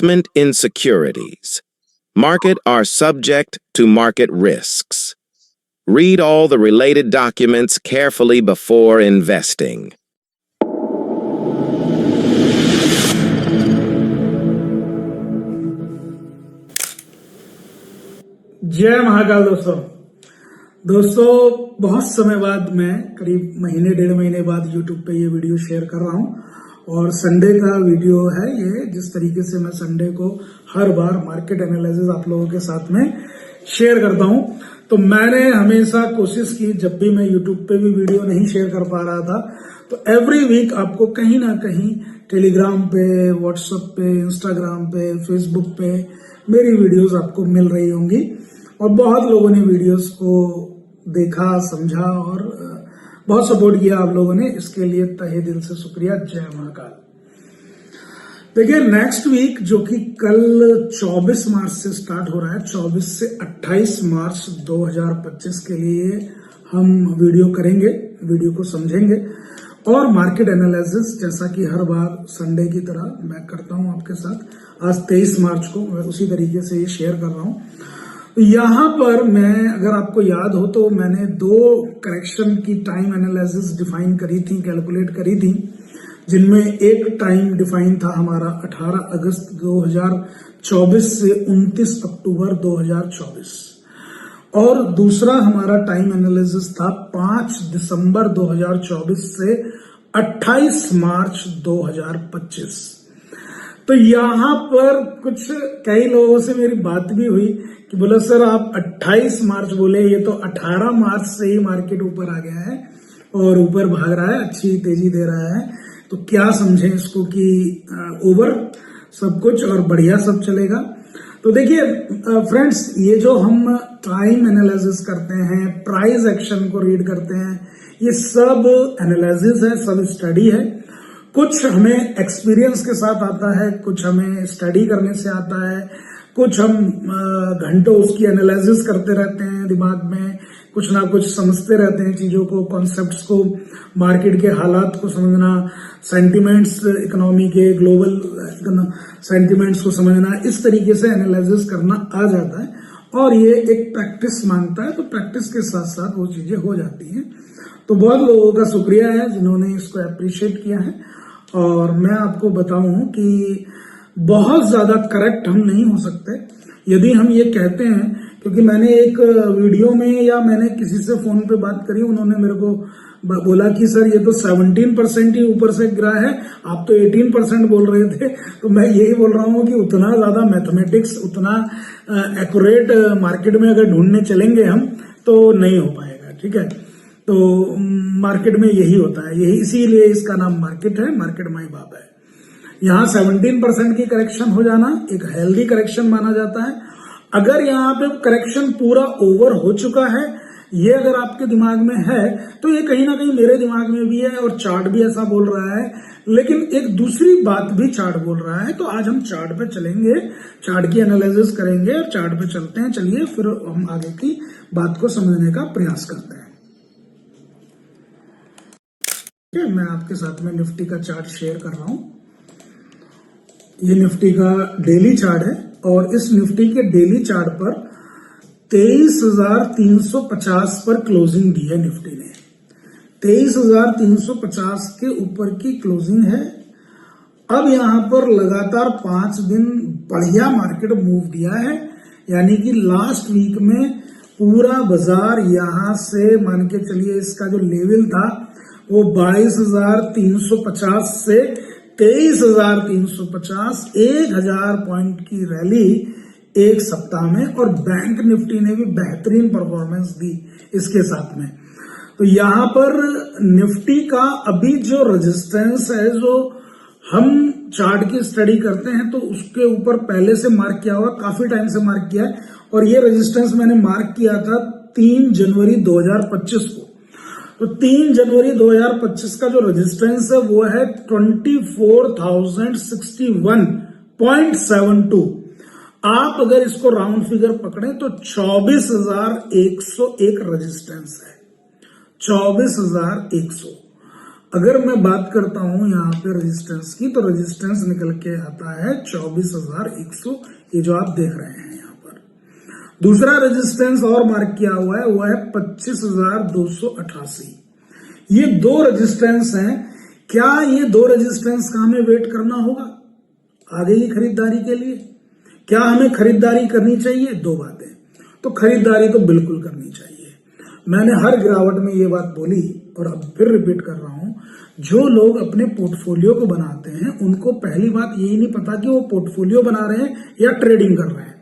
Investment in securities. Market are subject to market risks. Read all the related documents carefully before investing. जय महाकाल दोस्तों बहुत समय बाद मैं करीब महीने डेढ़ महीने बाद YouTube पे ये वीडियो शेयर कर रहा हूँ और संडे का वीडियो है ये। जिस तरीके से मैं संडे को हर बार मार्केट एनालिसिस आप लोगों के साथ में शेयर करता हूँ, तो मैंने हमेशा कोशिश की जब भी मैं YouTube पे भी वीडियो नहीं शेयर कर पा रहा था तो एवरी वीक आपको कहीं ना कहीं टेलीग्राम पे, व्हाट्सएप पे, इंस्टाग्राम पे, फेसबुक पे मेरी वीडियोस आपको मिल रही होंगी और बहुत लोगों ने वीडियोस को देखा, समझा और बहुत सपोर्ट किया आप लोगों ने। इसके लिए तहे दिल से शुक्रिया। जय महाकाल। देखिए नेक्स्ट वीक जो कि कल 24 मार्च से स्टार्ट हो रहा है, 24 से 28 मार्च 2025 के लिए हम वीडियो करेंगे, वीडियो को समझेंगे और मार्केट एनालिसिस जैसा कि हर बार संडे की तरह मैं करता हूं आपके साथ। आज 23 मार्च को मैं उसी तरीके से ये शेयर कर रहा हूं। यहां पर मैं, अगर आपको याद हो तो मैंने 2 करेक्शन की टाइम एनालिसिस डिफाइन करी थी, कैलकुलेट करी थी, जिनमें एक टाइम डिफाइन था हमारा 18 अगस्त 2024 से 29 अक्टूबर 2024 और दूसरा हमारा टाइम एनालिसिस था 5 दिसंबर 2024 से 28 मार्च 2025। तो यहां पर कुछ कई लोगों से मेरी बात भी हुई कि बोला सर आप 28 मार्च बोले, ये तो 18 मार्च से ही मार्केट ऊपर आ गया है और ऊपर भाग रहा है, अच्छी तेजी दे रहा है, तो क्या समझें इसको कि ओवर सब कुछ और बढ़िया सब चलेगा। तो देखिए फ्रेंड्स, ये जो हम टाइम एनालिसिस करते हैं, प्राइस एक्शन को रीड करते हैं, ये सब एनालिसिस है, सब स्टडी है। कुछ हमें एक्सपीरियंस के साथ आता है, कुछ हमें स्टडी करने से आता है, कुछ हम घंटों उसकी एनालिसिस करते रहते हैं दिमाग में, कुछ ना कुछ समझते रहते हैं चीजों को, कॉन्सेप्ट्स को, मार्केट के हालात को समझना, सेंटिमेंट्स इकोनॉमी के, ग्लोबल सेंटिमेंट्स को समझना, इस तरीके से एनालिसिस करना आ जाता है और ये एक प्रैक्टिस मांगता है। तो प्रैक्टिस के साथ साथ वो चीजें हो जाती हैं। तो बहुत लोगों का शुक्रिया है जिन्होंने इसको अप्रिशिएट किया है और मैं आपको बताऊं कि बहुत ज्यादा करेक्ट हम नहीं हो सकते यदि हम ये कहते हैं, क्योंकि मैंने एक वीडियो में या मैंने किसी से फोन पे बात करी, उन्होंने मेरे को बोला कि सर ये तो 17% ही ऊपर से गिरा है, आप तो 18% बोल रहे थे। तो मैं यही बोल रहा हूं कि उतना ज्यादा मैथमेटिक्स, उतना एक्यूरेट मार्केट में अगर ढूंढने चलेंगे हम तो नहीं हो पाएगा, ठीक है। तो मार्केट में यही होता है, यही इसीलिए इसका नाम मार्केट है, मार्केट माई बाप है। यहाँ 17% की करेक्शन हो जाना एक हेल्दी करेक्शन माना जाता है। अगर यहाँ पे करेक्शन पूरा ओवर हो चुका है, ये अगर आपके दिमाग में है, तो ये कहीं ना कहीं मेरे दिमाग में भी है और चार्ट भी ऐसा बोल रहा है, लेकिन एक दूसरी बात भी चार्ट बोल रहा है। तो आज हम चार्ट पे चलेंगे, चार्ट की एनालिसिस करेंगे और चार्ट पे चलते हैं। चलिए फिर हम आगे की बात को समझने का प्रयास करते हैं। मैं आपके साथ में निफ्टी का चार्ट शेयर कर रहा हूं। ये निफ्टी का डेली चार्ट है और इस निफ्टी के डेली चार्ट पर 23,350 पर क्लोजिंग दी है निफ्टी ने। 23,350 के ऊपर की क्लोजिंग है। अब यहां पर लगातार 5 दिन बढ़िया मार्केट मूव दिया है, यानी कि लास्ट वीक में पूरा बाजार यहां से मान के चलिए इसका जो लेवल था वो 22,350 से 23,350, 1,000 पॉइंट की रैली एक सप्ताह में और बैंक निफ्टी ने भी बेहतरीन परफॉर्मेंस दी इसके साथ में। तो यहां पर निफ्टी का अभी जो रेजिस्टेंस है, जो हम चार्ट की स्टडी करते हैं तो उसके ऊपर पहले से मार्क किया हुआ, काफी टाइम से मार्क किया है और ये रेजिस्टेंस मैंने मार्क किया था 3 जनवरी 2025 को। तो 3 जनवरी 2025 का जो रेजिस्टेंस है वो है 24,061.72। आप अगर इसको राउंड फिगर पकड़ें तो 24,101 रेजिस्टेंस है, 24,100। अगर मैं बात करता हूं यहाँ पे रेजिस्टेंस की, तो रेजिस्टेंस निकल के आता है 24,100, ये जो आप देख रहे हैं यहाँ पर। दूसरा रेजिस्टेंस और मार्क किया हुआ है वो है 25,288। ये दो रेजिस्टेंस हैं। क्या ये दो रेजिस्टेंस का हमें वेट करना होगा आगे की खरीदारी के लिए? क्या हमें खरीदारी करनी चाहिए? दो बातें। तो खरीदारी तो बिल्कुल करनी चाहिए। मैंने हर गिरावट में ये बात बोली और अब फिर रिपीट कर रहा हूं, जो लोग अपने पोर्टफोलियो को बनाते हैं उनको पहली बात यही नहीं पता कि वो पोर्टफोलियो बना रहे हैं या ट्रेडिंग कर रहे हैं।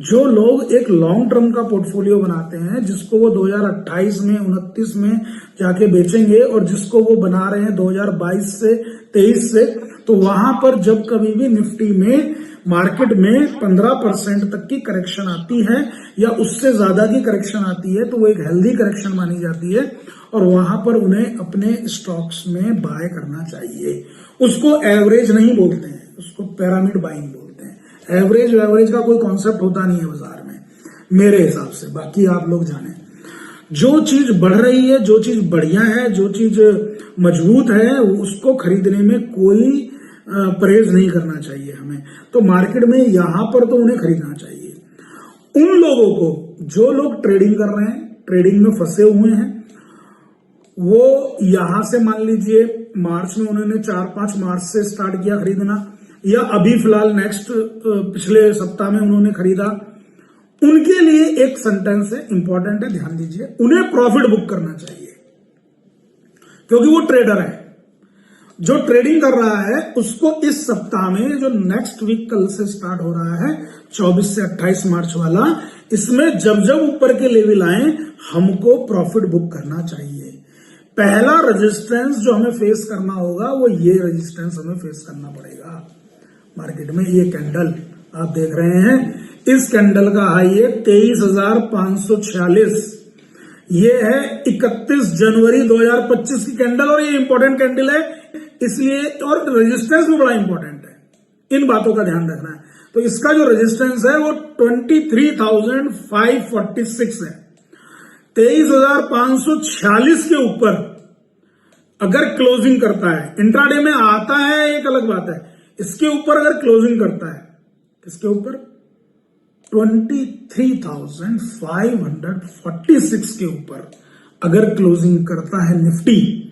जो लोग एक लॉन्ग टर्म का पोर्टफोलियो बनाते हैं, जिसको वो 2028 में 29 में जाके बेचेंगे, और जिसको वो बना रहे हैं 2022 से 23 से, तो वहां पर जब कभी भी निफ्टी में मार्केट में 15% तक की करेक्शन आती है या उससे ज्यादा की करेक्शन आती है, तो वो एक हेल्दी करेक्शन मानी जाती है और वहां पर उन्हें अपने स्टॉक्स में बाय करना चाहिए। उसको एवरेज नहीं बोलते हैं, उसको पिरामिड बाइंग बोलते हैं। एवरेज का कोई कॉन्सेप्ट होता नहीं है बाजार में मेरे हिसाब से, बाकी आप लोग जाने। जो चीज बढ़ रही है, जो चीज बढ़िया है, जो चीज मजबूत है, उसको खरीदने में कोई परहेज नहीं करना चाहिए हमें। तो मार्केट में यहां पर तो उन्हें खरीदना चाहिए। उन लोगों को, जो लोग ट्रेडिंग कर रहे हैं, ट्रेडिंग में फंसे हुए हैं, वो यहां से मान लीजिए मार्च में उन्होंने 4-5 मार्च से स्टार्ट किया खरीदना, या अभी फिलहाल नेक्स्ट पिछले सप्ताह में उन्होंने खरीदा, उनके लिए एक सेंटेंस है, इंपॉर्टेंट है, ध्यान दीजिए। उन्हें प्रॉफिट बुक करना चाहिए, क्योंकि वो ट्रेडर है। जो ट्रेडिंग कर रहा है उसको इस सप्ताह में, जो नेक्स्ट वीक कल से स्टार्ट हो रहा है 24 से 28 मार्च वाला, इसमें जब जब ऊपर के लेवल आए हमको प्रॉफिट बुक करना चाहिए। पहला रेजिस्टेंस जो हमें फेस करना होगा वो ये रेजिस्टेंस हमें फेस करना पड़ेगा मार्केट में। ये कैंडल आप देख रहे हैं, इस कैंडल का हाई है 23,546। ये है 31 जनवरी 2025 की कैंडल और ये इंपॉर्टेंट कैंडल है इसलिए, और रेजिस्टेंस भी बड़ा इंपॉर्टेंट है, इन बातों का ध्यान रखना है। तो इसका जो रेजिस्टेंस है वो 23,546 है। 23,546 के ऊपर अगर क्लोजिंग करता है, इंट्राडे में आता है एक अलग बात है, इसके ऊपर अगर क्लोजिंग करता है, इसके ऊपर 23,546 के ऊपर अगर क्लोजिंग करता है निफ्टी,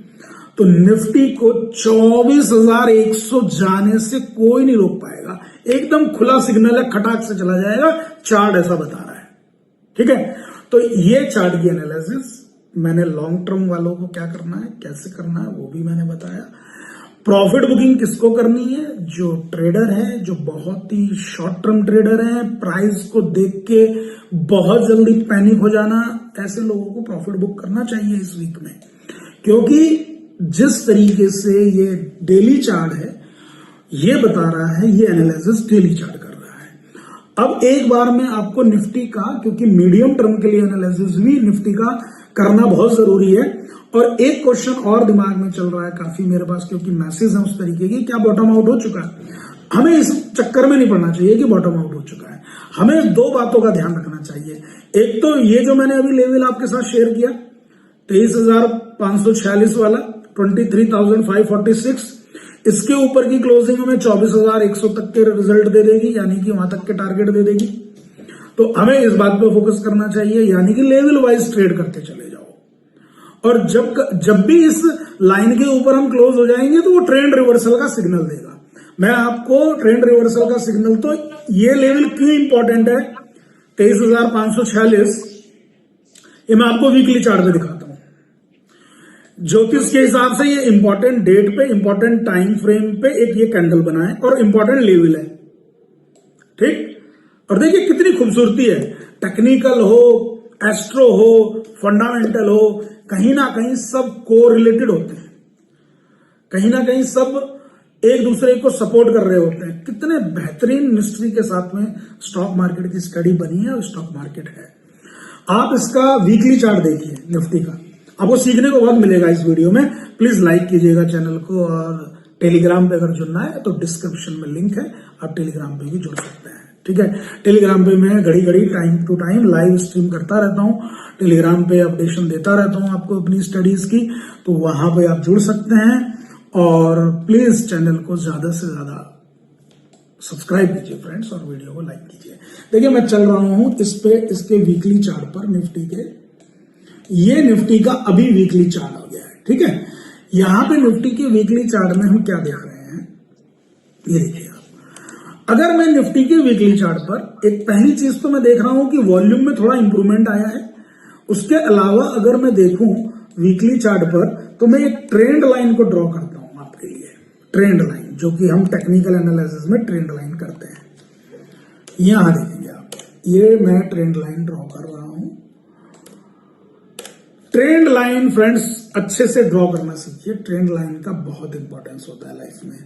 तो निफ्टी को 24,100 जाने से कोई नहीं रोक पाएगा। एकदम खुला सिग्नल है, खटाक से चला जाएगा, चार्ट ऐसा बता रहा है। ठीक है, तो ये चार्ट की एनालिसिस मैंने लॉन्ग टर्म वालों को क्या करना है, कैसे करना है, वो भी मैंने बताया। प्रॉफिट बुकिंग किसको करनी है? जो ट्रेडर है, जो बहुत ही शॉर्ट टर्म ट्रेडर है, प्राइस को देख के बहुत जल्दी पैनिक हो जाना, ऐसे लोगों को प्रॉफिट बुक करना चाहिए इस वीक में। क्योंकि जिस तरीके से ये डेली चार्ट है, ये बता रहा है, ये एनालिसिस डेली चार्ट कर रहा है। अब एक बार में आपको निफ्टी का, क्योंकि मीडियम टर्म के लिए एनालिसिस भी निफ्टी का करना बहुत जरूरी है। और एक क्वेश्चन और दिमाग में चल रहा है काफी मेरे पास, क्योंकि मैसेज है उस तरीके की, क्या बॉटम आउट हो चुका है? हमें इस चक्कर में नहीं पड़ना चाहिए कि बॉटम आउट हो चुका है। हमें दो बातों का ध्यान रखना चाहिए। एक तो ये जो मैंने अभी लेवल आपके साथ शेयर किया 23,546 वाला, 23,546, इसके ऊपर की क्लोजिंग हमें 24,100 तक के रिजल्ट दे देगी, यानी कि वहां तक के टारगेट दे देगी। तो हमें इस बात पे फोकस करना चाहिए, यानी कि लेवल वाइज ट्रेड करते चले जाओ। और जब भी इस लाइन के ऊपर हम क्लोज हो जाएंगे तो वो ट्रेंड रिवर्सल का सिग्नल देगा। मैं आपको ट्रेंड रिवर्सल का सिग्नल, तो ये लेवल क्यों इंपॉर्टेंट है 23,546, ये मैं आपको वीकली चार्ट में दिखाता हूं। ज्योतिष के हिसाब से ये इंपॉर्टेंट डेट पे, इंपॉर्टेंट टाइम फ्रेम पे एक ये कैंडल बना है और इंपॉर्टेंट लेवल है। ठीक, और देखिए कितनी खूबसूरती है, टेक्निकल हो, एस्ट्रो हो, फंडामेंटल हो, कहीं ना कहीं सब को रिलेटेड होते हैं, कहीं ना कहीं सब एक दूसरे को सपोर्ट कर रहे होते हैं। कितने बेहतरीन मिस्ट्री के साथ में स्टॉक मार्केट की स्टडी बनी है और स्टॉक मार्केट है। आप इसका वीकली चार्ट देखिए निफ्टी का, आपको सीखने को बहुत मिलेगा इस वीडियो में। प्लीज लाइक कीजिएगा चैनल को, और टेलीग्राम पे अगर जुड़ना है तो डिस्क्रिप्शन में लिंक है, आप टेलीग्राम पे भी जुड़ सकते हैं। ठीक है। टेलीग्राम पे मैं घड़ी घड़ी time to time live stream करता रहता हूँ, टेलीग्राम पे अपडेशन देता रहता हूँ आपको अपनी स्टडीज की, तो वहां पे आप जुड़ सकते हैं। और प्लीज चैनल को ज्यादा से ज्यादा सब्सक्राइब कीजिए फ्रेंड्स, और वीडियो को लाइक कीजिए। देखिए मैं चल रहा हूं इस पे, इसके वीकली चार्ट पर, निफ्टी के, ये निफ्टी का अभी वीकली चार्ट हो गया है, ठीक है। यहां पे निफ्टी के वीकली चार्ट में हम क्या देख रहे हैं, ये देखिए आप। अगर मैं निफ्टी के वीकली चार्ट पर, एक पहली चीज तो मैं देख रहा हूं कि वॉल्यूम में थोड़ा इंप्रूवमेंट आया है। उसके अलावा अगर मैं देखूं वीकली चार्ट पर, तो मैं एक ट्रेंड लाइन को ड्रॉ करता हूं आपके लिए, ट्रेंड लाइन, जो कि हम टेक्निकल एनालिसिस में ट्रेंड लाइन करते हैं। यहां देखेंगे आप, ये मैं ट्रेंड लाइन ड्रॉ कर रहा हूं। ट्रेंड लाइन फ्रेंड्स अच्छे से ड्रॉ करना सीखिए, ट्रेंड लाइन का बहुत इंपॉर्टेंस होता है लाइफ में।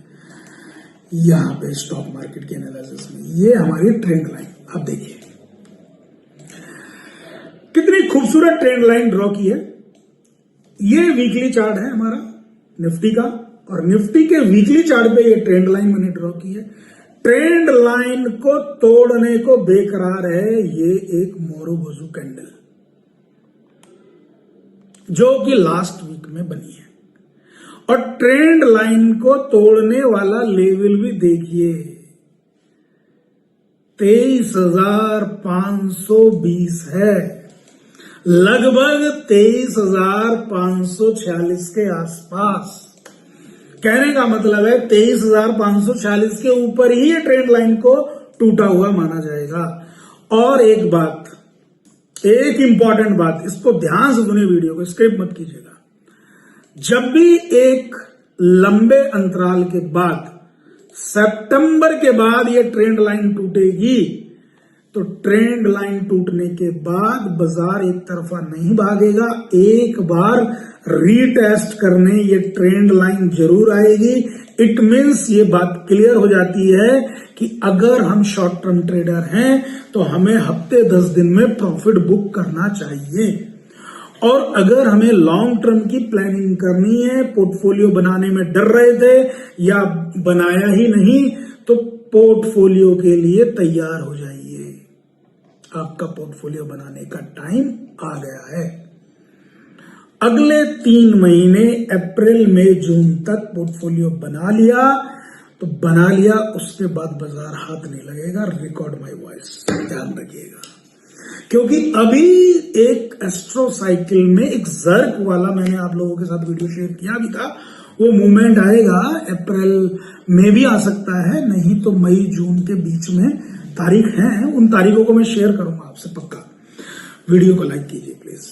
यहां पे स्टॉक मार्केट के एनालिसिस में ये हमारी ट्रेंड लाइन, आप देखिए कितनी खूबसूरत ट्रेंड लाइन ड्रॉ की है। ये वीकली चार्ट है हमारा निफ्टी का, और निफ्टी के वीकली चार्ट पे ये ट्रेंड लाइन मैंने ड्रॉ की है। ट्रेंड लाइन को तोड़ने को बेकरार है ये एक मोरोबोजू कैंडल, जो कि लास्ट वीक में बनी है। और ट्रेंड लाइन को तोड़ने वाला लेवल भी देखिए, 23,520 है, लगभग 23,546 के आसपास। कहने का मतलब है 23,546 के ऊपर ही ये ट्रेंड लाइन को टूटा हुआ माना जाएगा। और एक बात, एक इंपॉर्टेंट बात, इसको ध्यान से सुनिए, वीडियो को स्किप मत कीजिएगा। जब भी एक लंबे अंतराल के बाद, सितंबर के बाद ये ट्रेंड लाइन टूटेगी, तो ट्रेंड लाइन टूटने के बाद बाजार एक तरफा नहीं भागेगा, एक बार रीटेस्ट करने ये ट्रेंड लाइन जरूर आएगी। इट मीन्स ये बात क्लियर हो जाती है कि अगर हम शॉर्ट टर्म ट्रेडर हैं तो हमें हफ्ते 10 दिन में प्रॉफिट बुक करना चाहिए। और अगर हमें लॉन्ग टर्म की प्लानिंग करनी है, पोर्टफोलियो बनाने में डर रहे थे या बनाया ही नहीं, तो पोर्टफोलियो के लिए तैयार हो जाइए। आपका पोर्टफोलियो बनाने का टाइम आ गया है। अगले 3 महीने अप्रैल मई जून तक पोर्टफोलियो बना लिया तो बना लिया, उसके बाद बाजार हाथ नहीं लगेगा। रिकॉर्ड माय वॉइस, ध्यान रखिएगा, क्योंकि अभी एक एस्ट्रो साइकिल में एक जर्क वाला मैंने आप लोगों के साथ वीडियो शेयर किया भी था, वो मूवमेंट आएगा, अप्रैल में भी आ सकता है, नहीं तो मई जून के बीच में तारीख है। उन तारीखों को मैं शेयर करूंगा आपसे पक्का। वीडियो को लाइक कीजिए प्लीज।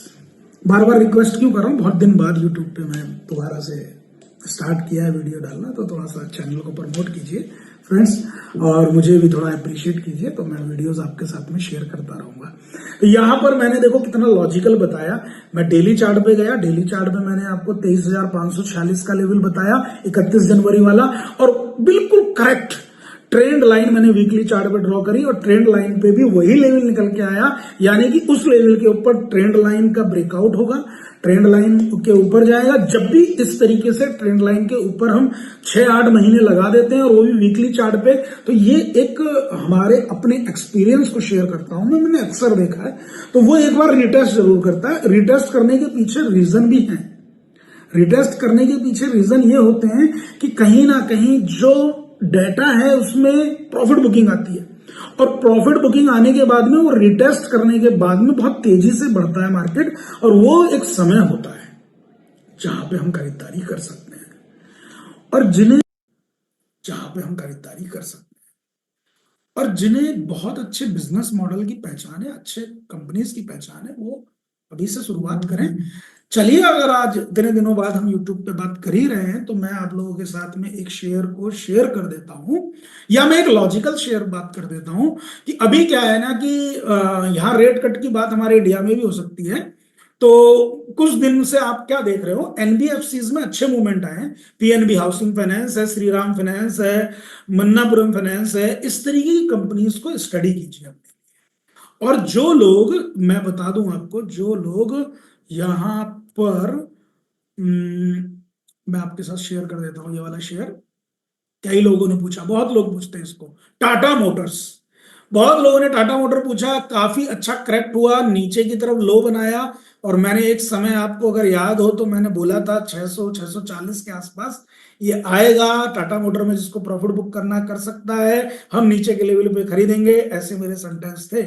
बार बार रिक्वेस्ट क्यों कर रहा हूं, बहुत दिन बाद यूट्यूब पे मैं दोबारा से स्टार्ट किया है वीडियो डालना, तो थोड़ा सा चैनल को प्रमोट कीजिए फ्रेंड्स, और मुझे भी थोड़ा अप्रिशिएट कीजिए, तो मैं वीडियोस आपके साथ में शेयर करता रहूंगा। तो यहां पर मैंने देखो कितना लॉजिकल बताया। मैं डेली चार्ट पे गया, डेली चार्ट पे मैंने आपको 23,546 का लेवल बताया, 31 जनवरी वाला, और बिल्कुल करेक्ट ट्रेंड लाइन मैंने वीकली चार्ट पे ड्रॉ करी, और ट्रेंड लाइन पे भी वही लेवल निकल के आया, यानी कि उस लेवल के ऊपर ट्रेंड लाइन का ब्रेकआउट होगा, ट्रेंड लाइन के ऊपर जाएगा। जब भी इस तरीके से ट्रेंड लाइन के ऊपर हम 6-8 महीने लगा देते हैं, और वो भी वीकली चार्ट पे, तो ये एक हमारे अपने एक्सपीरियंस को शेयर करता हूं मैंने अक्सर देखा है, तो वो एक बार रिटेस्ट जरूर करता है। रिटेस्ट करने के पीछे रीजन भी है, रिटेस्ट करने के पीछे रीजन ये होते हैं कि कहीं ना कहीं जो डेटा है उसमें प्रॉफिट बुकिंग आती है, और प्रॉफिट बुकिंग आने के बाद में वो रिटेस्ट करने के बाद में बहुत तेजी से बढ़ता है मार्केट, और वो एक समय होता है जहां पे हम खरीदारी कर सकते हैं, और जहां पे हम खरीदारी कर सकते हैं, और जिन्हें बहुत अच्छे बिजनेस मॉडल की पहचान है, अच्छे कंपनीज की पहचान है, वो अभी से शुरुआत करें। चलिए, अगर आज इतने दिनों बाद हम YouTube पे बात कर ही रहे हैं, तो मैं आप लोगों के साथ में एक शेयर को शेयर कर देता हूं, या मैं एक लॉजिकल शेयर बात कर देता हूं कि अभी क्या है ना कि यहाँ रेट कट की बात हमारे इंडिया में भी हो सकती है। तो कुछ दिन से आप क्या देख रहे हो, एनबीएफसीज में अच्छे मूवमेंट आए हैं। पीएनबी हाउसिंग फाइनेंस है, श्रीराम फाइनेंस है, मन्नापुरम फाइनेंस है, इस तरीके की कंपनीज को स्टडी कीजिए। और जो लोग, मैं बता दूं आपको, जो लोग यहां पर मैं आपके साथ शेयर कर देता हूं ये वाला शेयर। कई लोगों ने पूछा, बहुत लोग पूछते हैं इसको, टाटा मोटर्स। बहुत लोगों ने टाटा मोटर पूछा, काफी अच्छा करेक्ट हुआ, नीचे की तरफ लो बनाया, और मैंने एक समय, आपको अगर याद हो तो मैंने बोला था 600 640 के आसपास ये आएगा। टाटा मोटर में जिसको प्रॉफिट बुक करना कर सकता है, हम नीचे के लेवल पे खरीदेंगे, ऐसे मेरे सेंटेंस थे।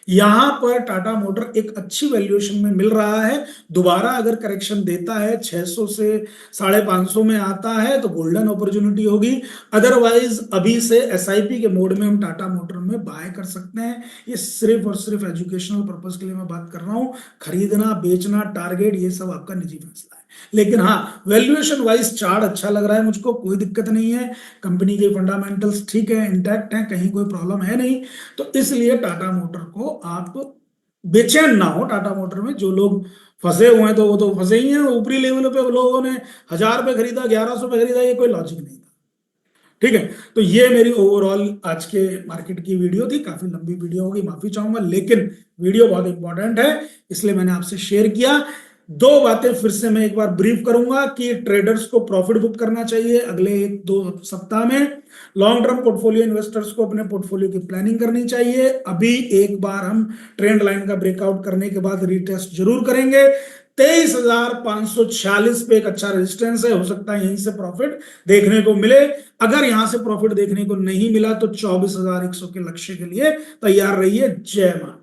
यहां पर टाटा मोटर एक अच्छी वैल्यूएशन में मिल रहा है। दोबारा अगर करेक्शन देता है 600 से 550 में आता है तो गोल्डन अपॉर्चुनिटी होगी। अदरवाइज अभी से एसआईपी के मोड में हम टाटा मोटर में बाय कर सकते हैं। ये सिर्फ और सिर्फ एजुकेशनल पर्पस के लिए मैं बात कर रहा हूं। खरीदना, बेचना, टारगेट, ये सब आपका निजी फैसला है। लेकिन हाँ, वैल्यूएशन वाइज चार्ट अच्छा लग रहा है मुझको, कोई दिक्कत नहीं है। कंपनी के फंडामेंटल्स ठीक है, इंटैक्ट है, कहीं कोई प्रॉब्लम है नहीं। तो इसलिए टाटा मोटर को आप बेचैन ना हो। टाटा मोटर में जो लोग फंसे हुए हैं तो वो तो फंसे ही हैं। ऊपरी लेवल पे लोगों ने 1000 पे खरीदा, 1100 पे खरीदा, ये कोई लॉजिक नहीं था। ठीक है, तो ये मेरी ओवरऑल आज के मार्केट की वीडियो थी। काफी लंबी वीडियो होगी, माफी चाहूंगा, लेकिन वीडियो बहुत इंपॉर्टेंट है इसलिए मैंने आपसे शेयर किया। दो बातें फिर से मैं एक बार ब्रीफ करूंगा कि ट्रेडर्स को प्रॉफिट बुक करना चाहिए अगले 1-2 सप्ताह में। लॉन्ग टर्म पोर्टफोलियो इन्वेस्टर्स को अपने पोर्टफोलियो की प्लानिंग करनी चाहिए। अभी एक बार हम ट्रेंड लाइन का ब्रेकआउट करने के बाद रीटेस्ट जरूर करेंगे। 23,546 पे एक अच्छा रेजिस्टेंस है, हो सकता है यहीं से प्रॉफिट देखने को मिले। अगर यहां से प्रॉफिट देखने को नहीं मिला तो 24,100 के लक्ष्य के लिए तैयार रहिए। जय मां।